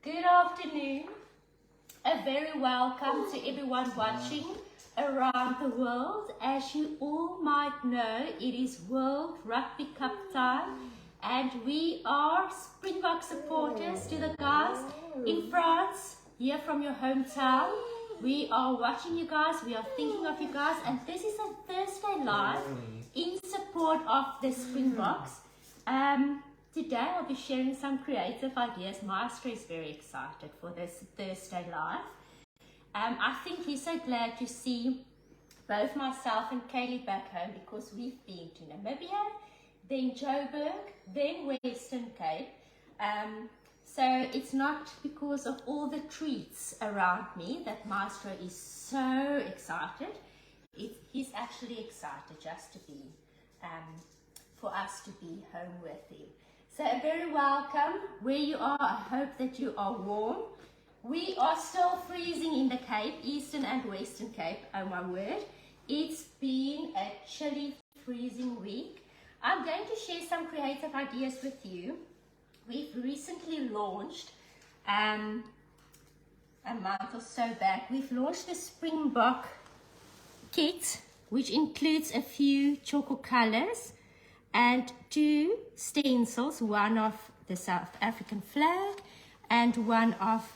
Good afternoon. A very welcome to everyone watching around the world. As you all might know, it is World Rugby Cup time and we are Springbok supporters to the guys in France, here from your hometown. We are watching you guys, we are thinking of you guys, and this is a Thursday live in support of the Springboks. Today I'll be sharing some creative ideas. Maestro is very excited for this Thursday live. I think he's so glad to see both myself and Kaylee back home because we've been to Namibia, then Joburg, then Western Cape. So it's not because of all the treats around me that Maestro is so excited. He's actually excited just to be, for us to be home with him. So a very welcome where you are. I hope that you are warm. We are still freezing in the Cape, Eastern and Western Cape, oh my word. It's been a chilly, freezing week. I'm going to share some creative ideas with you. We've recently launched, a month or so back, we've launched the Springbok kit, which includes a few Tjhoko colors and 2 stencils, one of the South African flag and one of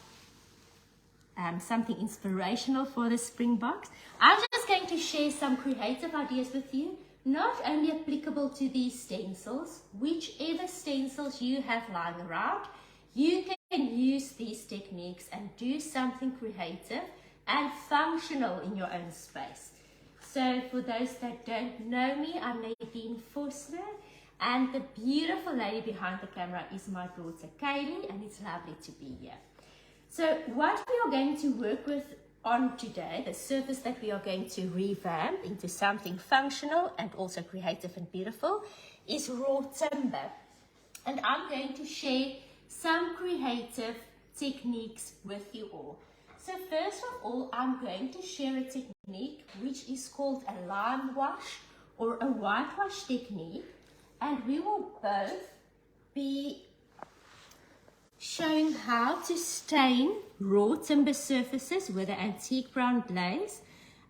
something inspirational for the Springboks. I'm just going to share some creative ideas with you, not only applicable to these stencils, whichever stencils you have lying around, you can use these techniques and do something creative and functional in your own space. So for those that don't know me, I'm Nadine, Vosloo, and the beautiful lady behind the camera is my daughter Kaylee, and it's lovely to be here. So what we are going to work with on today, the surface that we are going to revamp into something functional and also creative and beautiful, is raw timber. And I'm going to share some creative techniques with you all. So first of all, I'm going to share a technique which is called a lime wash or a whitewash technique, and we will both be showing how to stain raw timber surfaces with an antique brown glaze,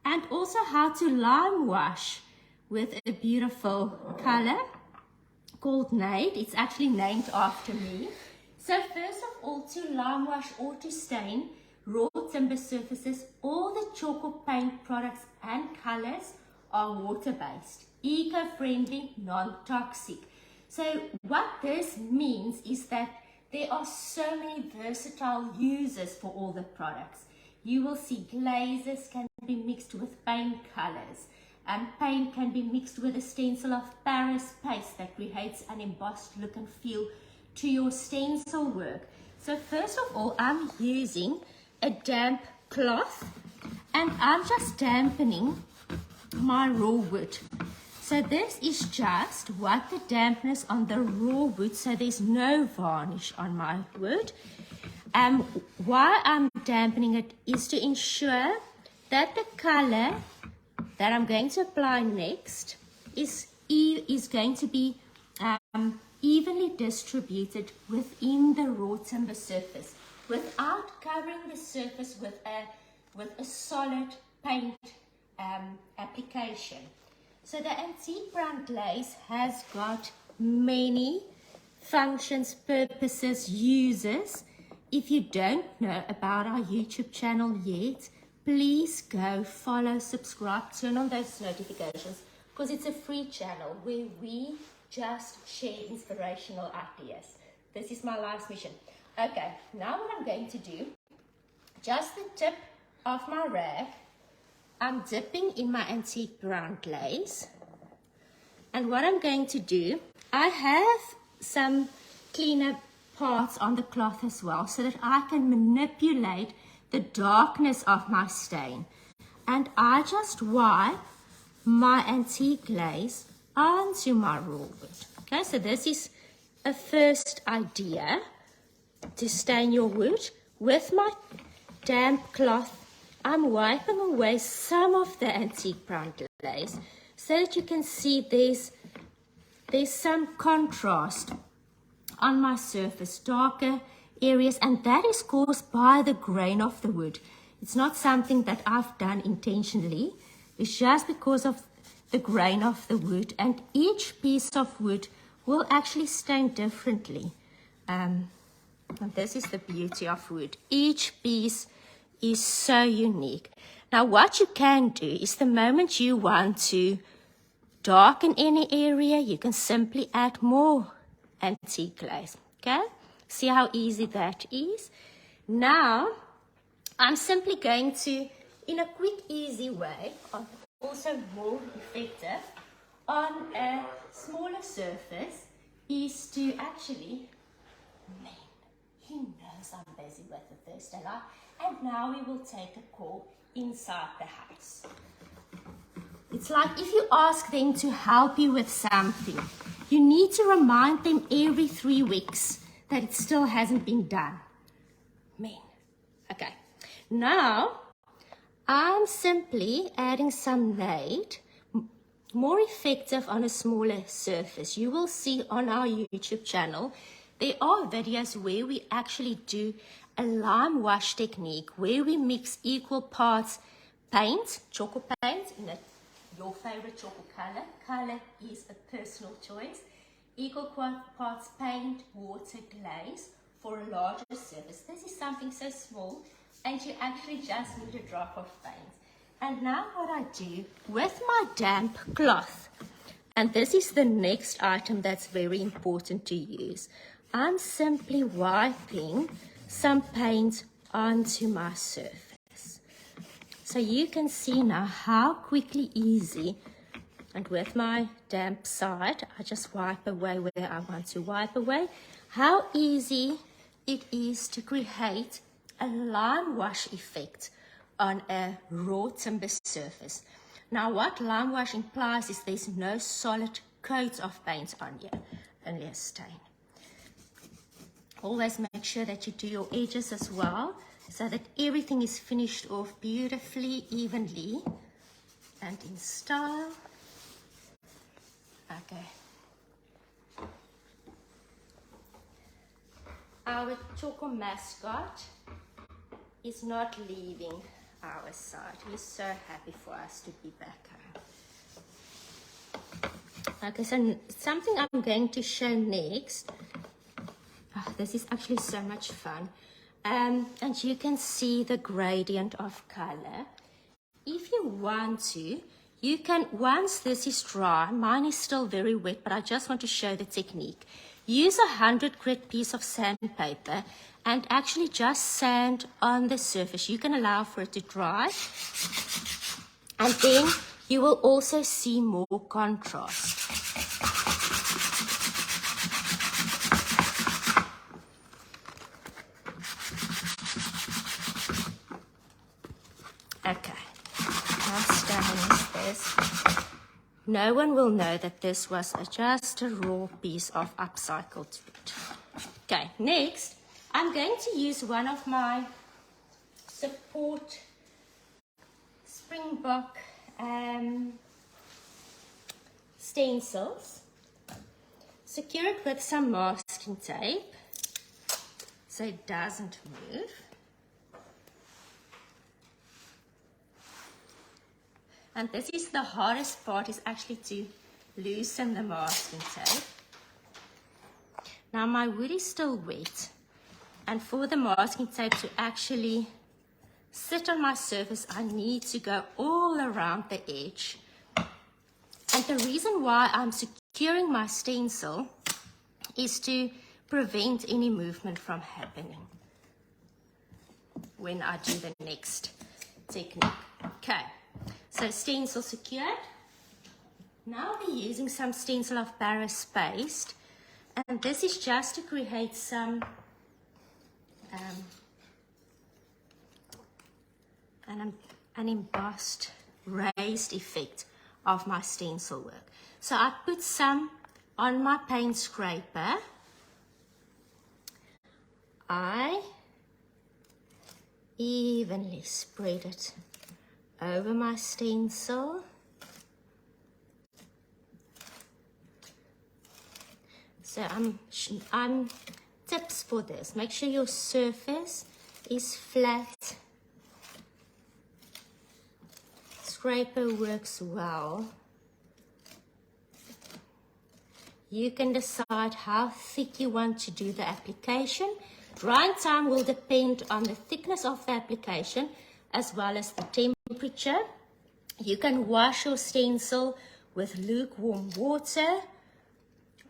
and also how to lime wash with a beautiful color called Nadine. It's actually named after me. So first of all, to lime wash or to stain raw timber surfaces, all the Tjhoko paint products and colors are water-based, eco-friendly, non-toxic. So what this means is that there are so many versatile uses for all the products. You will see glazes can be mixed with paint colors, and paint can be mixed with a stencil of Paris paste that creates an embossed look and feel to your stencil work. So first of all, I'm using a damp cloth and I'm just dampening my raw wood. So this is just what the dampness on the raw wood, so there's no varnish on my wood. Why I'm dampening it is to ensure that the color that I'm going to apply next is going to be evenly distributed within the raw timber surface, without covering the surface with a solid paint application. So the antique brown glaze has got many functions, purposes, uses. If you don't know about our YouTube channel yet, please go follow, subscribe, turn on those notifications, because it's a free channel where we just share inspirational ideas. This is my life's mission. Okay, now what I'm going to do, just the tip of my rag, I'm dipping in my antique brown glaze. And what I'm going to do, I have some cleaner parts on the cloth as well, so that I can manipulate the darkness of my stain. And I just wipe my antique glaze onto my raw wood. Okay, so this is a first idea to stain your wood. With my damp cloth, I'm wiping away some of the antique brown glaze so that you can see there's some contrast on my surface, darker areas, and that is caused by the grain of the wood. It's not something that I've done intentionally. It's just because of the grain of the wood, and each piece of wood will actually stain differently. And this is the beauty of wood. Each piece is so unique. Now what you can do is, the moment you want to darken any area, you can simply add more antique glaze. Okay, see how easy that is. Now I'm simply going to, in a quick, easy way, also more effective, on a smaller surface, is to actually, man, he knows I'm busy with the Thursday night, and now we will take a call inside the house. It's like if you ask them to help you with something, you need to remind them every 3 weeks that it still hasn't been done. Man, okay. Now, I'm simply adding some Nade, more effective on a smaller surface. You will see on our YouTube channel, there are videos where we actually do a lime wash technique, where we mix equal parts paint, Tjhoko paint, in your favorite Tjhoko color. Color is a personal choice. Equal parts paint, water, glaze for a larger surface. This is something so small, and you actually just need a drop of paint. And now what I do with my damp cloth, and this is the next item that's very important to use, I'm simply wiping some paint onto my surface. So you can see now how quickly, easy, and with my damp side, I just wipe away where I want to wipe away, how easy it is to create a lime wash effect on a raw timber surface. Now what lime wash implies is there's no solid coat of paint on here, only a stain. Always make sure that you do your edges as well, so that everything is finished off beautifully, evenly, and in style. Okay. Our Tjhoko mascot is not leaving our side. He's so happy for us to be back home. Okay, so something I'm going to show next. Oh, this is actually so much fun. And you can see the gradient of color. If you want to, you can, once this is dry, mine is still very wet, but I just want to show the technique. Use a 100 grit piece of sandpaper and actually just sand on the surface. You can allow for it to dry, and then you will also see more contrast. Okay, how stunning is this? No one will know that this was just a raw piece of upcycled wood. Okay, next, I'm going to use one of my support Springbok stencils. Secure it with some masking tape so it doesn't move. And this is the hardest part, is actually to loosen the masking tape. Now my wood is still wet, and for the masking tape to actually sit on my surface, I need to go all around the edge. And the reason why I'm securing my stencil is to prevent any movement from happening when I do the next technique. Okay. So stencil secured. Now I'll be using some stencil of Paris paste, and this is just to create some an embossed, raised effect of my stencil work. So I put some on my paint scraper. I evenly spread it over my stencil. So I'm tips for this. Make sure your surface is flat. Scraper works well. You can decide how thick you want to do the application. Drying time will depend on the thickness of the application as well as the temperature. You can wash your stencil with lukewarm water.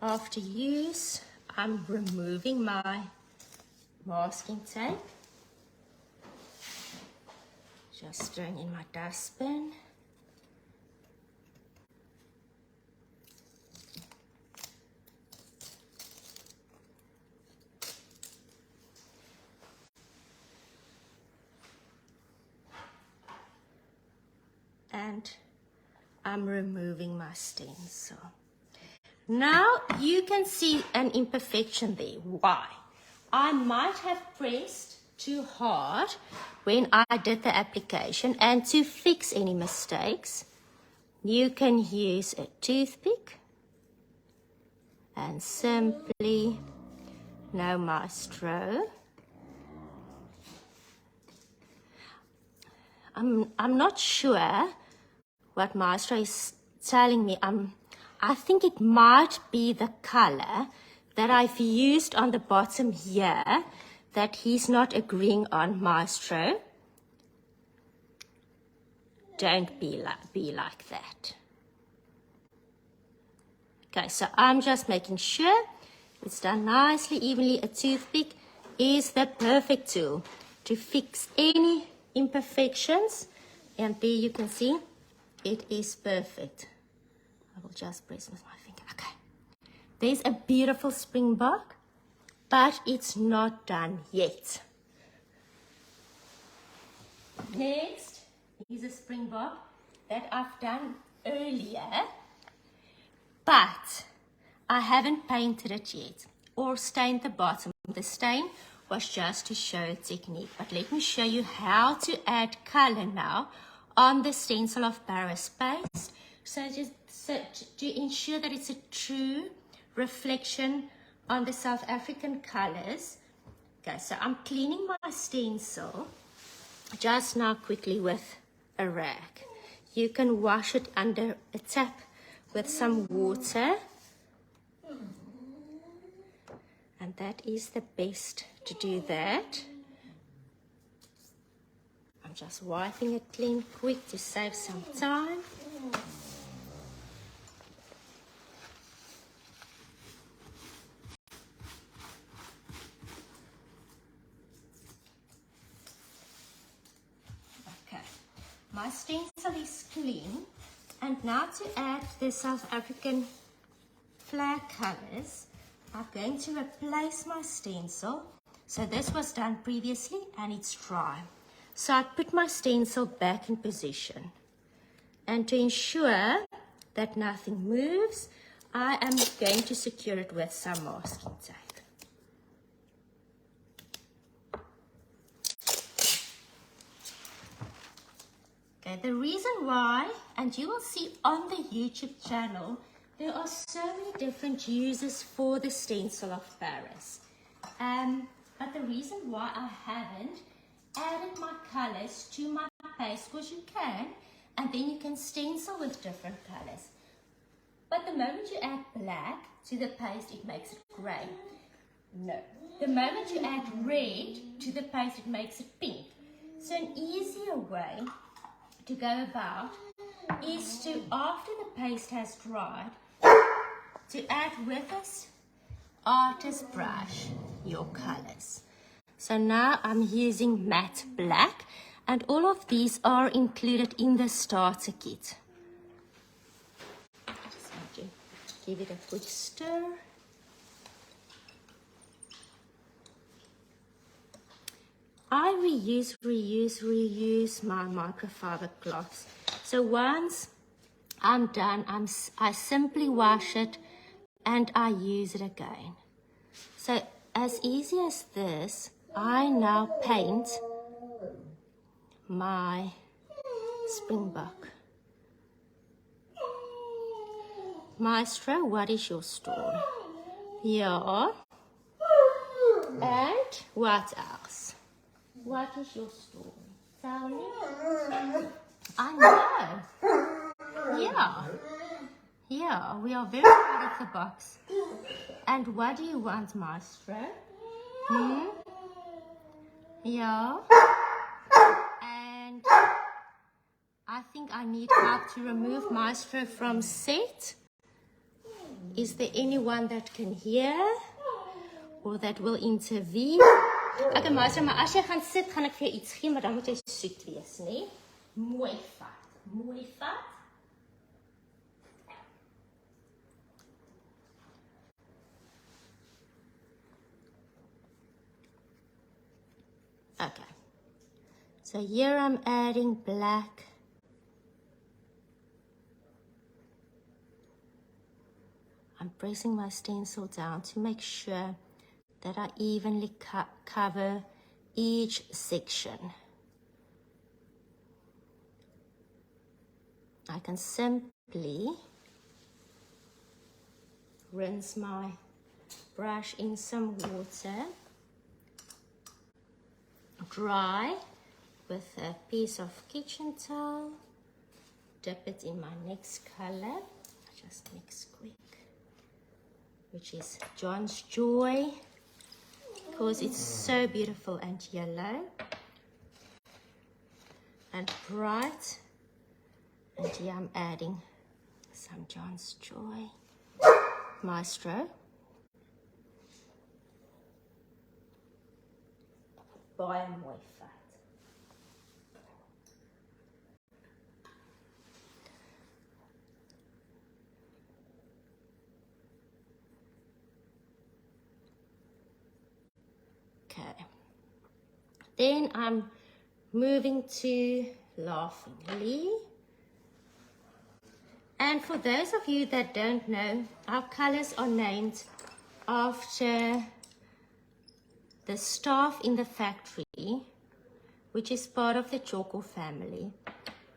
After use, I'm removing my masking tape. Just throwing in my dustbin. And I'm removing my stencil. Now you can see an imperfection there. Why? I might have pressed too hard when I did the application, and to fix any mistakes, you can use a toothpick and simply, no maestro. I'm not sure what maestro is telling me. I think it might be the color that I've used on the bottom here that he's not agreeing on, maestro. Don't be like that. Okay, so I'm just making sure it's done nicely, evenly. A toothpick is the perfect tool to fix any imperfections, and there you can see it is perfect. I will just press with my finger. Okay, there's a beautiful springbok, but it's not done yet. Next is a springbok that I've done earlier, but I haven't painted it yet or stained the bottom. The stain was just to show technique, but let me show you how to add color now on the stencil of Paris paste, so to ensure that it's a true reflection on the South African colors. Okay, so I'm cleaning my stencil just now quickly with a rag. You can wash it under a tap with some water, and that is the best to do that. I'm just wiping it clean quick to save some time. Okay, my stencil is clean, and now to add the South African flag colors, I'm going to replace my stencil. So this was done previously and it's dry. So I put my stencil back in position. And to ensure that nothing moves, I am going to secure it with some masking tape. Okay, the reason why, and you will see on the YouTube channel, there are so many different uses for the stencil of Paris. But the reason why I haven't added my colors to my paste, because you can, and then you can stencil with different colors. But the moment you add black to the paste, it makes it grey. No. The moment you add red to the paste, it makes it pink. So an easier way to go about is to, after the paste has dried, to add with this artist brush your colors. So now I'm using matte black, and all of these are included in the starter kit. Just want to give it a quick stir. I reuse my microfiber cloths. So once I'm done, I simply wash it and I use it again. So as easy as this, I now paint my springbok. Maestro, what is your story? Yeah. what else? What is your story? Tell me. I know. Yeah, we are very out of the box. And what do you want, Maestro? Yeah. And I think I need help to remove Maestro from set. Is there anyone that can hear? Or that will intervene? Okay, Maestro, maar as jy gaan sit, gaan ek vir jou iets gee, maar dan moet jy soet wees, nee? Mooi vat. Mooi vat. Okay. So here I'm adding black. I'm pressing my stencil down to make sure that I evenly cover each section. I can simply rinse my brush in some water, dry with a piece of kitchen towel, dip it in my next color, just mix quick, which is John's Joy, because it's so beautiful and yellow and bright. And here I'm adding some John's Joy. Maestro. Baie mooi vat. Okay. Then I'm moving to Laughingly. And for those of you that don't know, our colors are named after the staff in the factory, which is part of the Tjhoko family,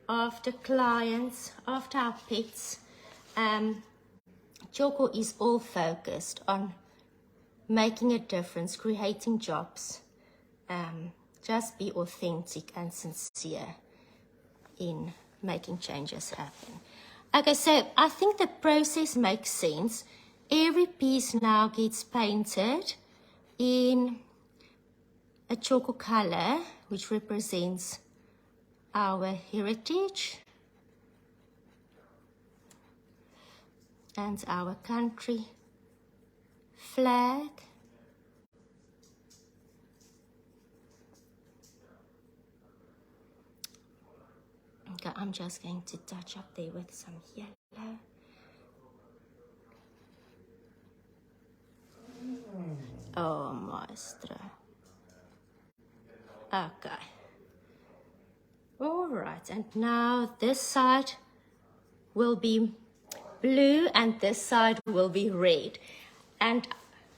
after clients, after our pets. Tjhoko is all focused on making a difference, creating jobs. Just be authentic and sincere in making changes happen. Okay, so I think the process makes sense. Every piece now gets painted in a Tjhoko color, which represents our heritage and our country flag. Okay, I'm just going to touch up there with some yellow. Oh, Maestro. Okay. All right, and now this side will be blue and this side will be red. And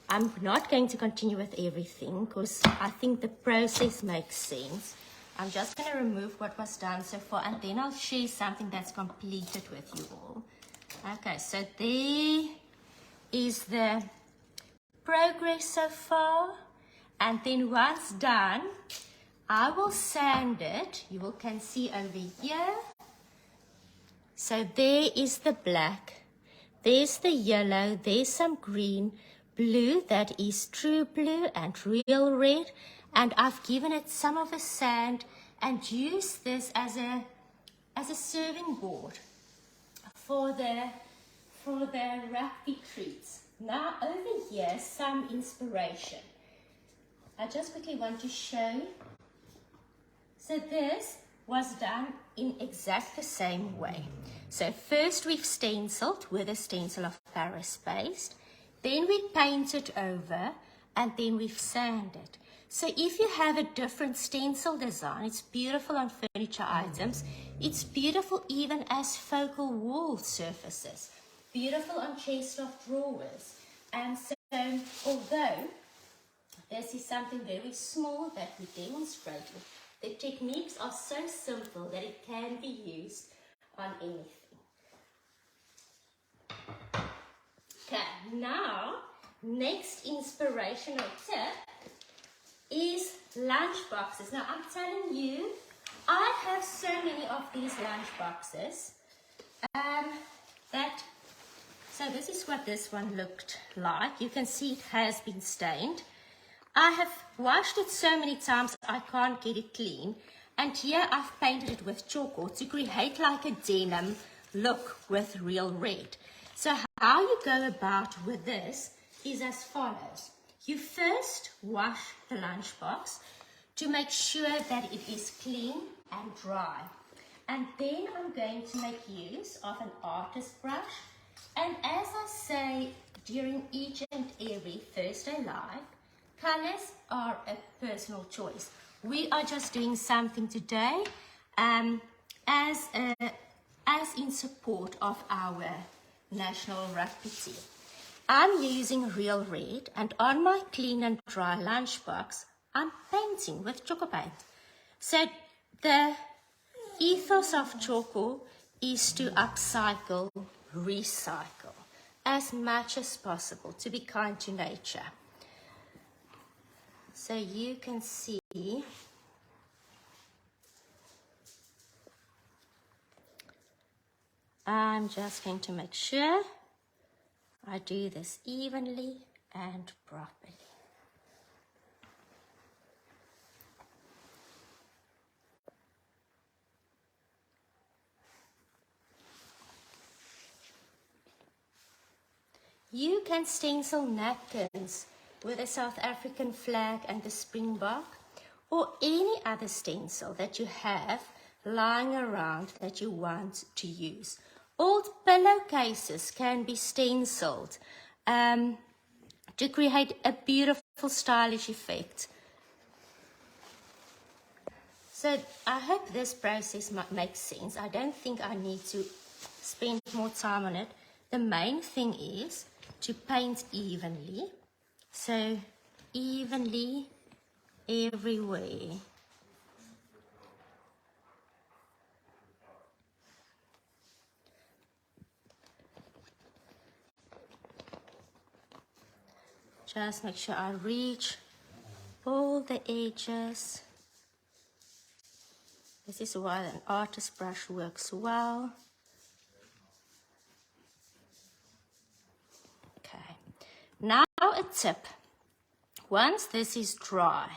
I'm not going to continue with everything because I think the process makes sense. I'm just going to remove what was done so far and then I'll share something that's completed with you all. Okay, so there is the progress so far. And then once done, I will sand it. You can see over here. So there is the black. There's the yellow. There's some green, blue, that is true blue, and real red. And I've given it some of a sand and used this as a serving board for the rugby treats. Now over here, some inspiration. I just quickly want to show. So this was done in exact the same way. So first we've stenciled with a stencil of Paris paste. Then we painted over and then we've sanded. So if you have a different stencil design, it's beautiful on furniture items. It's beautiful even as focal wall surfaces. Beautiful on chest of drawers. And so although this is something very small that we demonstrated, the techniques are so simple that it can be used on anything. Okay, now, next inspirational tip is lunch boxes. Now I'm telling you, I have so many of these lunch boxes so this is what this one looked like. You can see it has been stained. I have washed it so many times I can't get it clean. And here I've painted it with Tjhoko to create like a denim look with real red. So how you go about with this is as follows. You first wash the lunchbox to make sure that it is clean and dry. And then I'm going to make use of an artist brush. And as I say during each and every Thursday live, colors are a personal choice. We are just doing something today as in support of our national rugby team. I'm using real red, and on my clean and dry lunchbox, I'm painting with Tjhoko paint. So the ethos of Tjhoko is to upcycle, recycle as much as possible, to be kind to nature. So you can see I'm just going to make sure I do this evenly and properly. You can stencil napkins with a South African flag and the Springbok, or any other stencil that you have lying around that you want to use. Old pillowcases can be stenciled to create a beautiful stylish effect. So I hope this process makes sense. I don't think I need to spend more time on it. The main thing is to paint evenly. So evenly everywhere. Just make sure I reach all the edges. This is why an artist brush works well. Okay, now a tip. Once this is dry,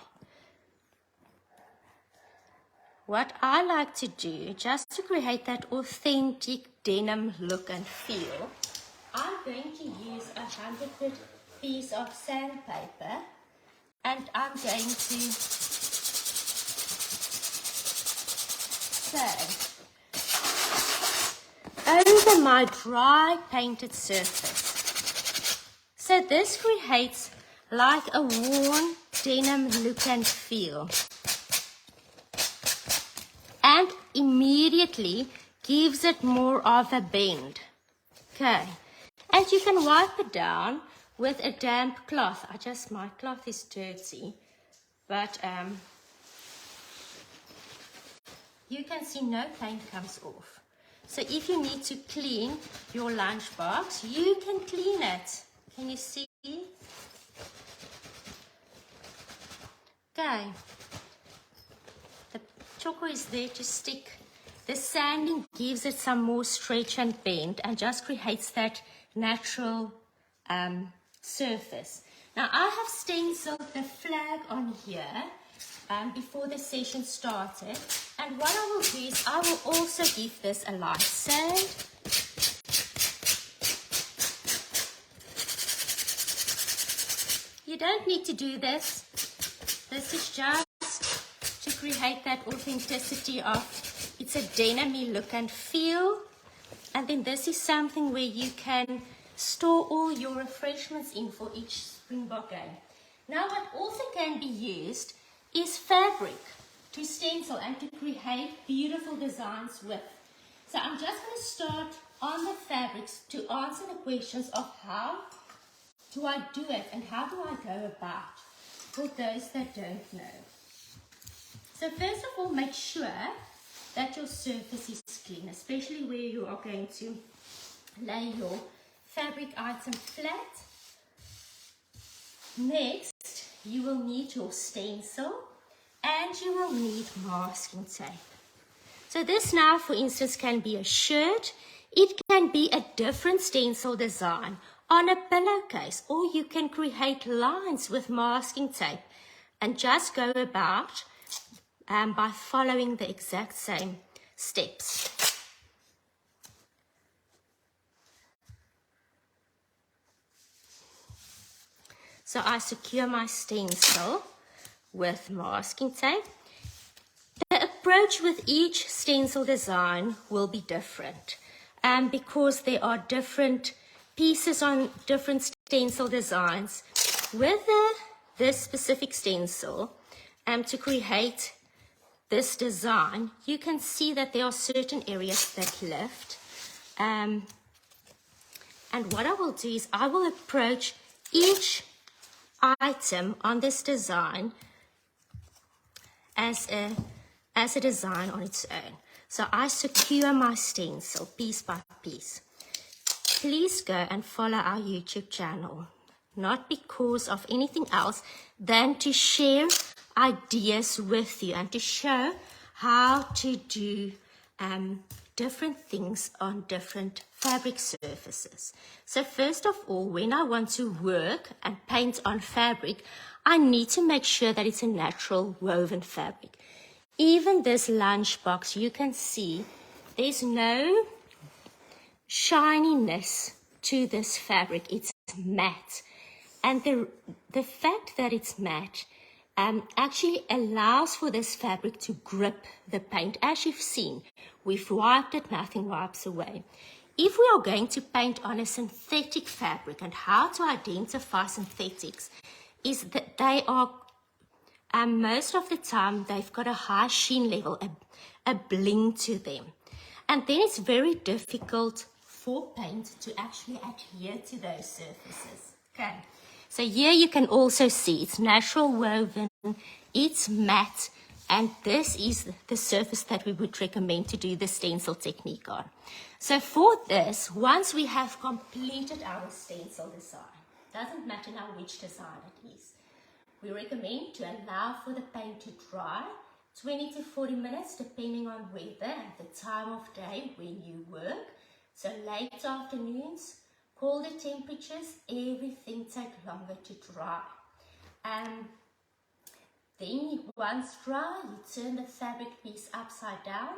what I like to do, just to create that authentic denim look and feel, I'm going to use a 100 piece of sandpaper, and I'm going to sand over my dry painted surface. So this creates like a worn denim look and feel, and immediately gives it more of a bend. Okay, and you can wipe it down with a damp cloth. My cloth is dirty, but you can see no paint comes off. So if you need to clean your lunchbox, you can clean it. Can you see? Okay. The Tjhoko is there to stick. The sanding gives it some more stretch and bend and just creates that natural surface. Now I have stenciled the flag on here before the session started, and what I will do is I will also give this a light sand. You don't need to do this. This is just to create that authenticity of it's a denim-y look and feel. And then this is something where you can store all your refreshments in for each Springbok game. Now what also can be used is fabric to stencil and to create beautiful designs with. So I'm just going to start on the fabrics to answer the questions of how do I do it and how do I go about for those that don't know. So first of all, make sure that your surface is clean, especially where you are going to lay your fabric item flat. Next, you will need your stencil and you will need masking tape. So this now, for instance, can be a shirt. It can be a different stencil design on a pillowcase, or you can create lines with masking tape and just go about by following the exact same steps. So I secure my stencil with masking tape. The approach with each stencil design will be different because there are different pieces on different stencil designs. With this specific stencil, to create this design, you can see that there are certain areas that lift. And what I will do is I will approach each item on this design as a design on its own. So I secure my stencil piece by piece. Please go and follow our YouTube channel, not because of anything else than to share ideas with you and to show how to do different things on different fabric surfaces. So first of all, when I want to work and paint on fabric, I need to make sure that it's a natural woven fabric. Even this lunchbox, you can see there's no shininess to this fabric. It's matte. And the fact that it's matte actually allows for this fabric to grip the paint. As you've seen, we've wiped it, nothing wipes away. If we are going to paint on a synthetic fabric, and how to identify synthetics is that they are, most of the time, they've got a high sheen level, a bling to them. And then it's very difficult for paint to actually adhere to those surfaces. Okay. So here you can also see it's natural woven, it's matte, and this is the surface that we would recommend to do the stencil technique on. So for this, once we have completed our stencil design, doesn't matter now which design it is, we recommend to allow for the paint to dry 20 to 40 minutes depending on weather and the time of day when you work. So late afternoons, colder temperatures, everything takes longer to dry. Then once dry, you turn the fabric piece upside down,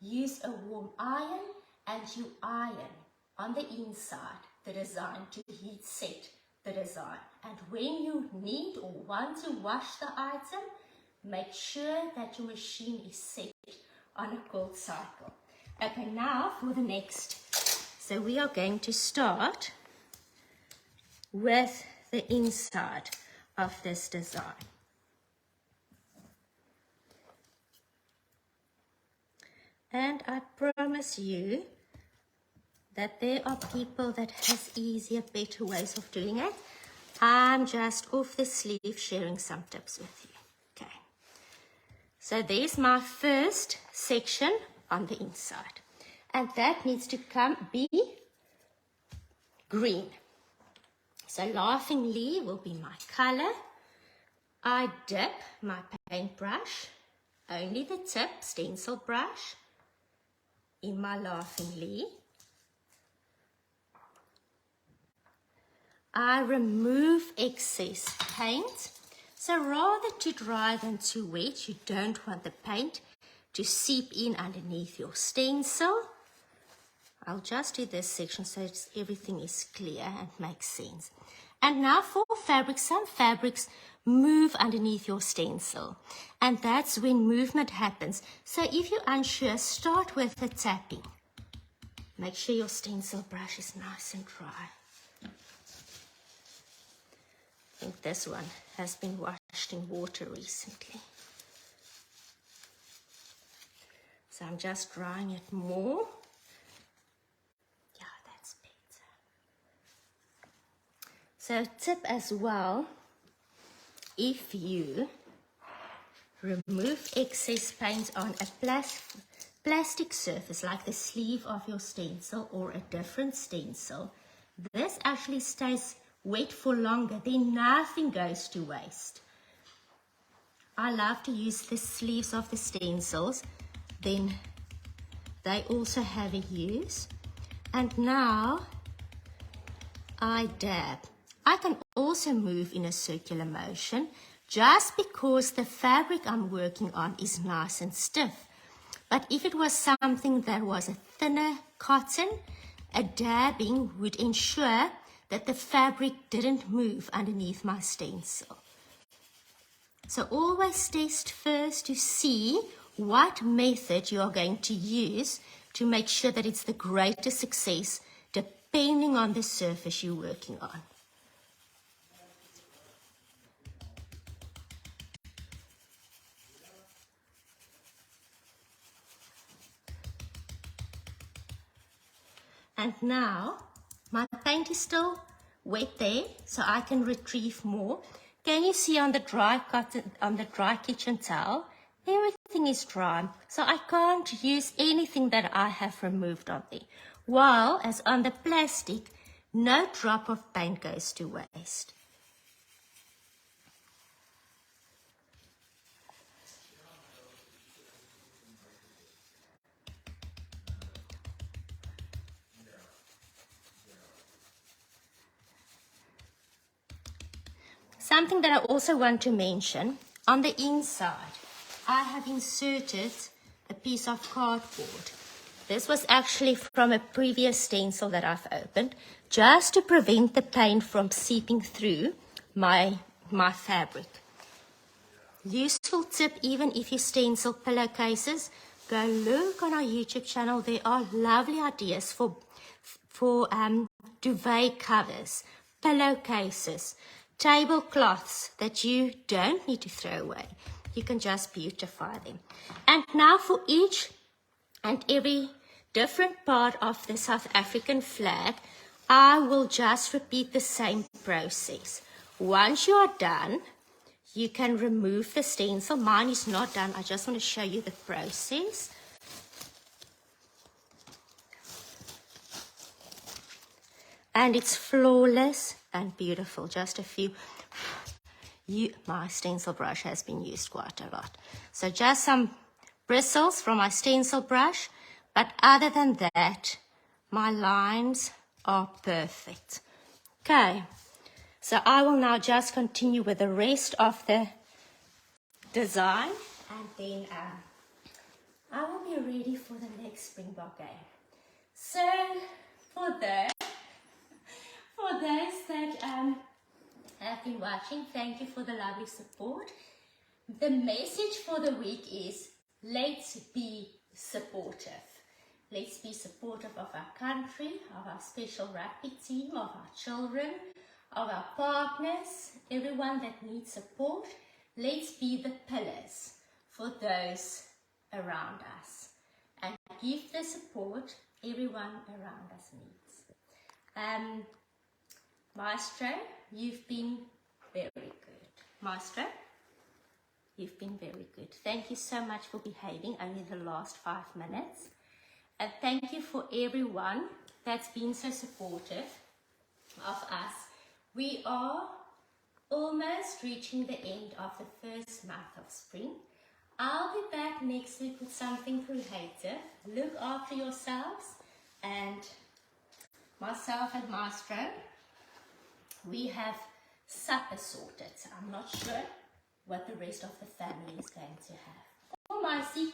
use a warm iron, and you iron on the inside the design to heat set the design. And when you need or want to wash the item, make sure that your machine is set on a cold cycle. Okay, now for the next. So we are going to start with the inside of this design. And I promise you that there are people that has easier, better ways of doing it. I'm just off the sleeve sharing some tips with you. Okay. So there's my first section on the inside. And that needs to be green. So laughingly will be my color. I dip my paintbrush, only the tip, stencil brush, in my laughingly. I remove excess paint. So rather to dry than too wet, you don't want the paint to seep in underneath your stencil. I'll just do this section so everything is clear and makes sense. And now for fabrics, some fabrics move underneath your stencil. And that's when movement happens. So if you're unsure, start with the tapping. Make sure your stencil brush is nice and dry. I think this one has been washed in water recently. So I'm just drying it more. So tip as well, if you remove excess paint on a plastic surface like the sleeve of your stencil or a different stencil, this actually stays wet for longer, then nothing goes to waste. I love to use the sleeves of the stencils. Then they also have a use. And now I dab. I can also move in a circular motion just because the fabric I'm working on is nice and stiff. But if it was something that was a thinner cotton, a dabbing would ensure that the fabric didn't move underneath my stencil. So always test first to see what method you are going to use to make sure that it's the greatest success depending on the surface you're working on. And now my paint is still wet there, so I can retrieve more. Can you see on the dry cotton, on the dry kitchen towel, everything is dry, so I can't use anything that I have removed on there. While as on the plastic, no drop of paint goes to waste. Something that I also want to mention, on the inside, I have inserted a piece of cardboard. This was actually from a previous stencil that I've opened, just to prevent the paint from seeping through my fabric. Useful tip, even if you stencil pillowcases, go look on our YouTube channel. There are lovely ideas for duvet covers, pillowcases, tablecloths that you don't need to throw away. You can just beautify them. And now for each and every different part of the South African flag, I will just repeat the same process. Once you are done, you can remove the stencil. Mine is not done. I just want to show you the process. And it's flawless and beautiful. Just a few. My stencil brush has been used quite a lot. So just some bristles from my stencil brush. But other than that, my lines are perfect. Okay. So I will now just continue with the rest of the design. And then I will be ready for the next Springbok game. So for those that have been watching, thank you for the lovely support. The message for the week is, let's be supportive. Let's be supportive of our country, of our special rugby team, of our children, of our partners, everyone that needs support. Let's be the pillars for those around us and give the support everyone around us needs. Maestro, you've been very good. Maestro, you've been very good. Thank you so much for behaving only the last 5 minutes. And thank you for everyone that's been so supportive of us. We are almost reaching the end of the first month of spring. I'll be back next week with something creative. Look after yourselves, and myself and Maestro, we have supper sorted. I'm not sure what the rest of the family is going to have. Oh, Marcy.